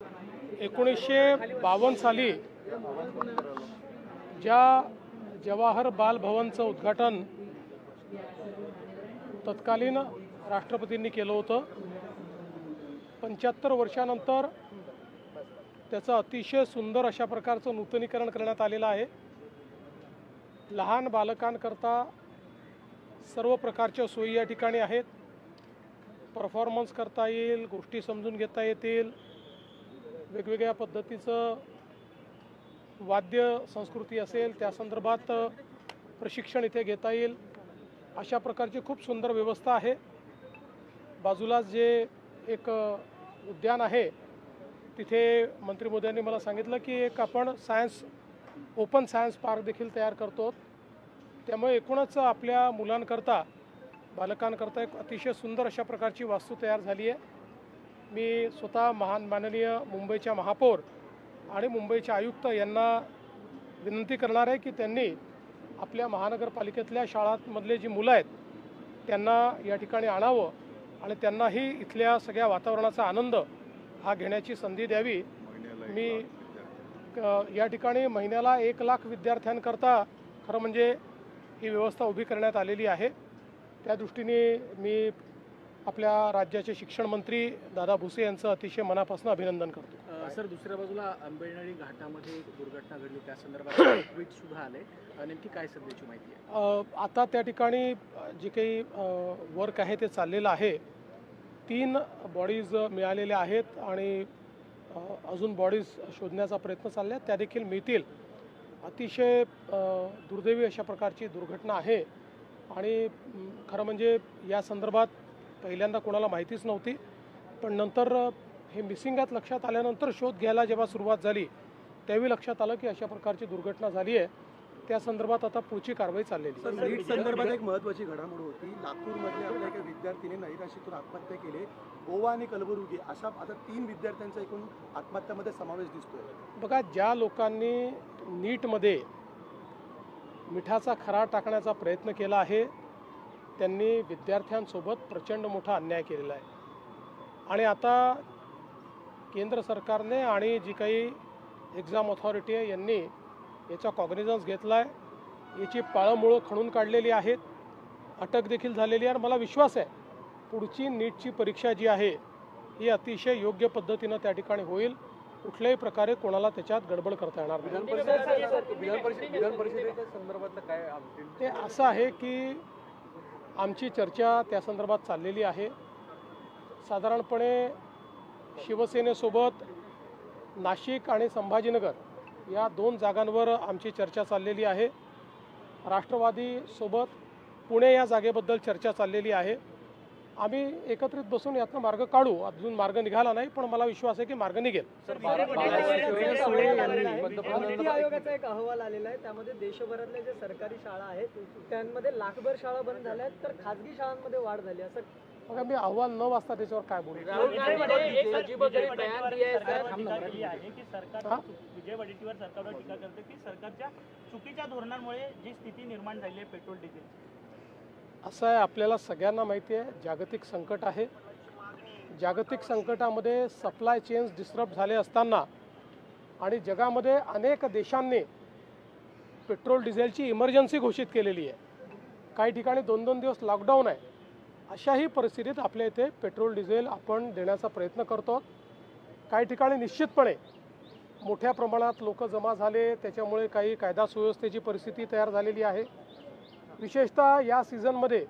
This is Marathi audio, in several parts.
1952 साली ज्या जवाहर बाल भवनचं उद्घाटन तत्कालीन राष्ट्रपतींनी केलं होतं, 75 वर्षानंतर त्याचं अतिशय सुंदर अशा प्रकारचं नूतनीकरण करण्यात आलेलं आहे। लहान बालकांकरता सर्व प्रकारच्या सोयी या ठिकाणी आहेत। परफॉर्मन्स करता येईल, गोष्टी समजून घेता येतील, वेगवेगळ्या पद्धतीचं वाद्य संस्कृती असेल त्या संदर्भात प्रशिक्षण इथे घेता येईल, अशा प्रकारची खूप सुंदर व्यवस्था आहे। बाजूला जे एक उद्यान आहे तिथे मंत्री महोदयांनी मला सांगितलं की एक आपण ओपन सायन्स पार्क देखील तयार करतो। त्यामुळे एकूणच आपल्या मुलांकरता बालकांकरता एक अतिशय सुंदर अशा प्रकारची वास्तू तयार झाली आहे। मी स्वतः माननीय मुंबईच्या महापौर आणि मुंबईचे आयुक्त यांना विनंती करणार आहे की त्यांनी आपल्या महानगरपालिकेतल्या शाळांमधले जी मुलं आहेत त्यांना या ठिकाणी आणावं आणि त्यांनाही इथल्या सगळ्या वातावरणाचा आनंद हा घेण्याची संधी द्यावी। मी या ठिकाणी महिन्याला 1 लाख विद्यार्थ्यांकरता खरं म्हणजे ही व्यवस्था उभी करण्यात आलेली आहे। त्या दृष्टीने मी आपल्या राज्याचे शिक्षण मंत्री दादा भुसे यांचं अतिशय मनापासून अभिनंदन करतो। सर, दुसऱ्या बाजूला आंबेनळी घाटामध्ये एक दुर्घटना घडली, त्या संदर्भात ट्विट सुद्धा आले, नेमकी काय सध्याची माहिती आहे? आता त्या ठिकाणी जे काही वर्क आहे ते चाललेलं आहे। 3 बॉडीज मिळालेल्या आहेत आणि अजून बॉडीज शोधण्याचा प्रयत्न चालला आहे, त्या देखील मिळतील। अतिशय दुर्दैवी अशा प्रकारची दुर्घटना आहे आणि खरं म्हणजे या संदर्भात पहिल्यांदा कोणाला माहितीच नव्हती, पण नंतर हे मिसिंग आहेत लक्षात आल्यानंतर शोध घ्यायला जेव्हा सुरुवात झाली त्यावेळी लक्षात आलं की अशा प्रकारची दुर्घटना झाली आहे। त्या संदर्भात आता पुढची कारवाई चाललेली आहे। नीट संदर्भात एक महत्त्वाची घडामोड होती, लातूरमधल्या आपल्या एका विद्यार्थीने नैराश्यातून आत्महत्या केली। गोवा आणि कलबुर्गी अशा आता 3 विद्यार्थ्यांचा एकूण आत्महत्यामध्ये समावेश दिसतोय। बघा, ज्या लोकांनी नीटमध्ये मिठाचा खरा टाकण्याचा प्रयत्न केला आहे त्यांनी विद्यार्थ्यांसोबत प्रचंड मोठा अन्याय केलेला आहे आणि आता केंद्र सरकारने आणि जी काही एक्झाम ऑथॉरिटी आहे यांनी याचा कॉग्निझन्स घेतला आहे, याची पाळंमुळं खणून काढलेली आहेत, अटक देखील झालेली आहे। मला विश्वास आहे पुढची नीटची परीक्षा जी आहे ही अतिशय योग्य पद्धतीनं त्या ठिकाणी होईल, कुठल्याही प्रकारे कोणाला त्याच्यात गडबड करता येणार नाही। विधान परिषदेच्या संदर्भातलं काय ते असं आहे की आमची चर्चा त्या संदर्भात चाललेली आहे। साधारणपणे शिवसेनेसोबत नाशिक आणि संभाजीनगर या 2 जागांवर आमची चर्चा चाललेली आहे। राष्ट्रवादीसोबत पुणे या जागेबद्दल चर्चा चाललेली आहे। आम्ही एकत्रित बसून यातनं मार्ग काढू। अजून मार्ग निघाला नाही, पण मला विश्वास आहे की मार्ग निघेल। नीती आयोगाचा एक अहवाल आलेला आहे, त्यामध्ये देशभरातल्या ज्या सरकारी शाळा आहेत त्यांमध्ये लाखभर शाळा बंद झाल्या आहेत, तर खासगी शाळांमध्ये वाढ झाली, असं मग मी अहवाल न वाचता त्याच्यावर काय बोलू? विजय वडेट्टीवार सरकारवर टीका करते की सरकारच्या चुकीच्या धोरणांमुळे जी स्थिती निर्माण झाली आहे पेट्रोल डिझेल। असं आहे, आपल्याला सगळ्यांना माहिती आहे जागतिक संकट आहे। जागतिक संकटामध्ये सप्लाय चेन्स डिस्टर्ब झाले असताना आणि जगामध्ये अनेक देशांनी पेट्रोल डिझेलची इमर्जन्सी घोषित केलेली आहे, काही ठिकाणी 2-2 दिवस लॉकडाऊन आहे, अशाही परिस्थितीत आपल्या इथे पेट्रोल डिझेल आपण देण्याचा प्रयत्न करतो। काही ठिकाणी निश्चितपणे मोठ्या प्रमाणात लोक जमा झाले, त्याच्यामुळे काही कायदा सुव्यवस्थेची परिस्थिती तयार झालेली आहे। विशेषतः या सीझनमध्ये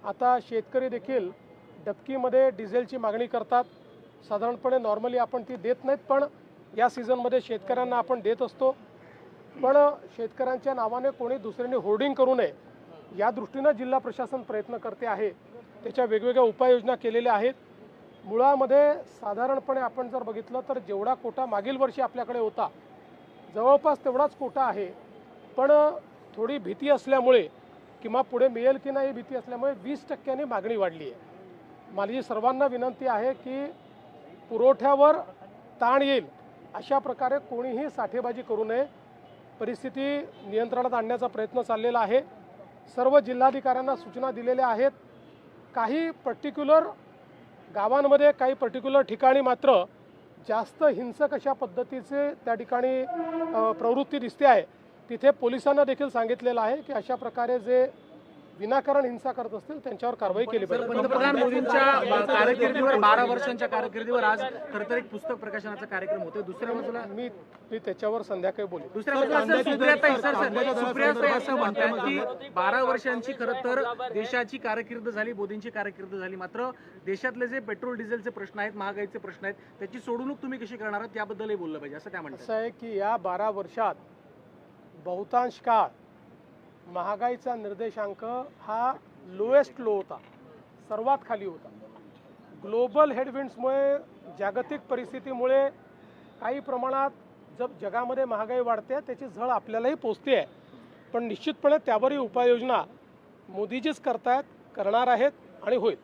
आता शेतकरी देखील डबकीमध्ये डिझेलची मागणी करतात। साधारणपणे नॉर्मली आपण ती देत नाहीत, पण या सीझनमध्ये शेतकऱ्यांना आपण देत असतो। पण शेतकऱ्यांच्या नावाने कोणी दुसऱ्यांनी होर्डिंग करू नये या दृष्टीनं जिल्हा प्रशासन प्रयत्न करते आहे, त्याच्या वेगवेगळ्या उपाययोजना केलेल्या आहेत। मुळामध्ये साधारणपणे आपण जर बघितलं तर जेवढा कोटा मागील वर्षी आपल्याकडे होता जवळपास तेवढाच कोटा आहे, पण थोडी भीती असल्यामुळे किंवा पुढे मिळेल की नाही भीती असल्यामुळे 20% मागणी वाढली आहे। माझी सर्वांना विनंती आहे की पुरवठ्यावर ताण येईल अशा प्रकारे कोणीही साठेबाजी करू नये। परिस्थिती नियंत्रणात आणण्याचा प्रयत्न चाललेला आहे। सर्व जिल्हाधिकाऱ्यांना सूचना दिलेल्या आहेत। काही पर्टिक्युलर गावांमध्ये काही पर्टिक्युलर ठिकाणी मात्र जास्त हिंसक अशा पद्धतीचे त्या ठिकाणी प्रवृत्ती दिसते आहे. तिथे पोलिसांना देखील सांगितलेलं आहे की अशा प्रकारे जे विनाकारण हिंसा करत असतील त्यांच्यावर कारवाई केली पाहिजे. पंतप्रधान मोदींच्या कारकिर्दीवर 12 वर्षांच्या कारकिर्दीवर आज खरं तर एक पुस्तक प्रकाशनाचा कार्यक्रम होतोय. दुसऱ्या बाजूला मी त्याच्यावर संध्याकाळी बोलेन. दुसऱ्या बाजूला सुप्रियाताई असं म्हणतात की 12 वर्षांची खरं तर देशाची कारकीर्द झाली, मोदींची कारकीर्द झाली, मात्र देशातले जे पेट्रोल डिझेलचे प्रश्न आहेत, महागाईचे प्रश्न आहेत, त्याची सोडवणूक तुम्ही कशी करणार आहात त्याबद्दलही बोललं पाहिजे असं त्या म्हणतात. असं आहे की या 12 वर्षात बहुतांश काळ महागाईचा निर्देशांक हा लोएस्ट लो होता, सर्वात खाली होता. ग्लोबल हेडविंड्समुळे, जागतिक परिस्थितीमुळे काही प्रमाणात जगामध्ये महागाई वाढते, त्याची झळ आपल्यालाही पोचते आहे. पण निश्चितपणे त्यावरही उपाययोजना मोदीजीच करतायत, करणार आहेत आणि होईल.